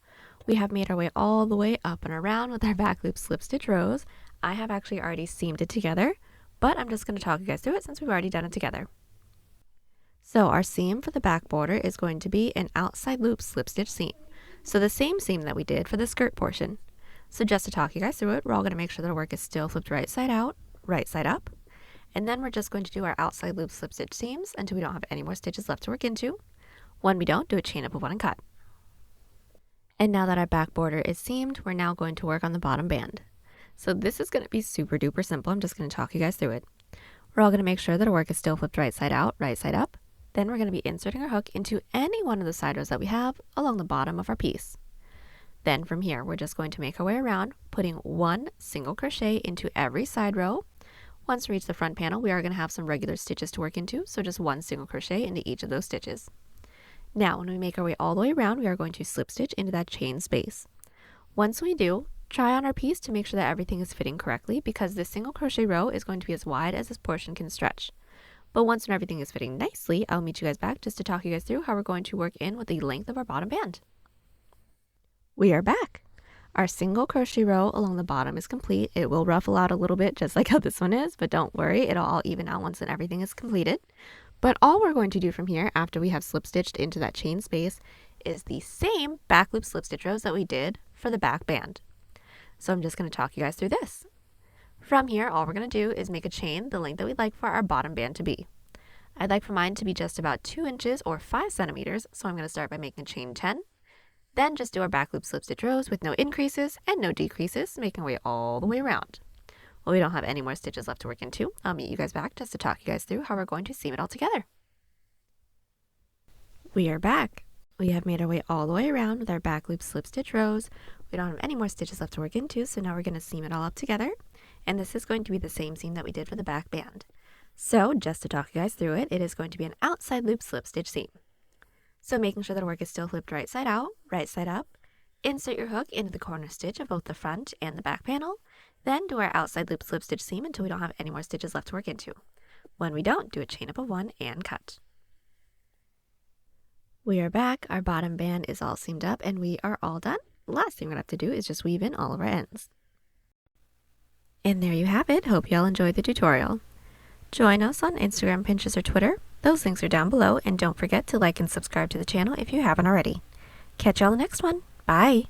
S1: We have made our way all the way up and around with our back loop slip stitch rows. I have actually already seamed it together, but I'm just going to talk you guys through it since we've already done it together. So our seam for the back border is going to be an outside loop slip stitch seam. So the same seam that we did for the skirt portion. So just to talk you guys through it, we're all going to make sure that our work is still flipped right side out, right side up. And then we're just going to do our outside loop slip stitch seams until we don't have any more stitches left to work into. When we don't, do a chain up of 1 and cut. And now that our back border is seamed, we're now going to work on the bottom band. So this is going to be super duper simple. I'm just going to talk you guys through it. We're all going to make sure that our work is still flipped right side out, right side up. Then we're going to be inserting our hook into any one of the side rows that we have along the bottom of our piece. Then from here, we're just going to make our way around, putting 1 single crochet into every side row. Once we reach the front panel, we are going to have some regular stitches to work into, so just 1 single crochet into each of those stitches. Now, when we make our way all the way around, we are going to slip stitch into that chain space. Once we do, try on our piece to make sure that everything is fitting correctly, because this single crochet row is going to be as wide as this portion can stretch. But once everything is fitting nicely, I'll meet you guys back just to talk you guys through how we're going to work in with the length of our bottom band. We are back. Our single crochet row along the bottom is complete. It will ruffle out a little bit just like how this one is, but don't worry, it'll all even out once everything is completed. But all we're going to do from here after we have slip stitched into that chain space is the same back loop slip stitch rows that we did for the back band. So I'm just going to talk you guys through this. From here, all we're going to do is make a chain the length that we'd like for our bottom band to be. I'd like for mine to be just about 2 inches or 5 centimeters, so I'm going to start by making chain 10. Then just do our back loop slip stitch rows with no increases and no decreases, making our way all the way around. Well, we don't have any more stitches left to work into. I'll meet you guys back just to talk you guys through how we're going to seam it all together. We are back. We have made our way all the way around with our back loop slip stitch rows. We don't have any more stitches left to work into, so now we're going to seam it all up together. And this is going to be the same seam that we did for the back band. So just to talk you guys through it, it is going to be an outside loop slip stitch seam. So making sure that our work is still flipped right side out, right side up, insert your hook into the corner stitch of both the front and the back panel, then do our outside loop slip stitch seam until we don't have any more stitches left to work into. When we don't, do a chain up of 1 and cut. We are back, our bottom band is all seamed up and we are all done. Last thing we're going to have to do is just weave in all of our ends. And there you have it. Hope y'all enjoyed the tutorial. Join us on Instagram, Pinterest, or Twitter. Those links are down below, and don't forget to like and subscribe to the channel if you haven't already. Catch y'all in the next one. Bye!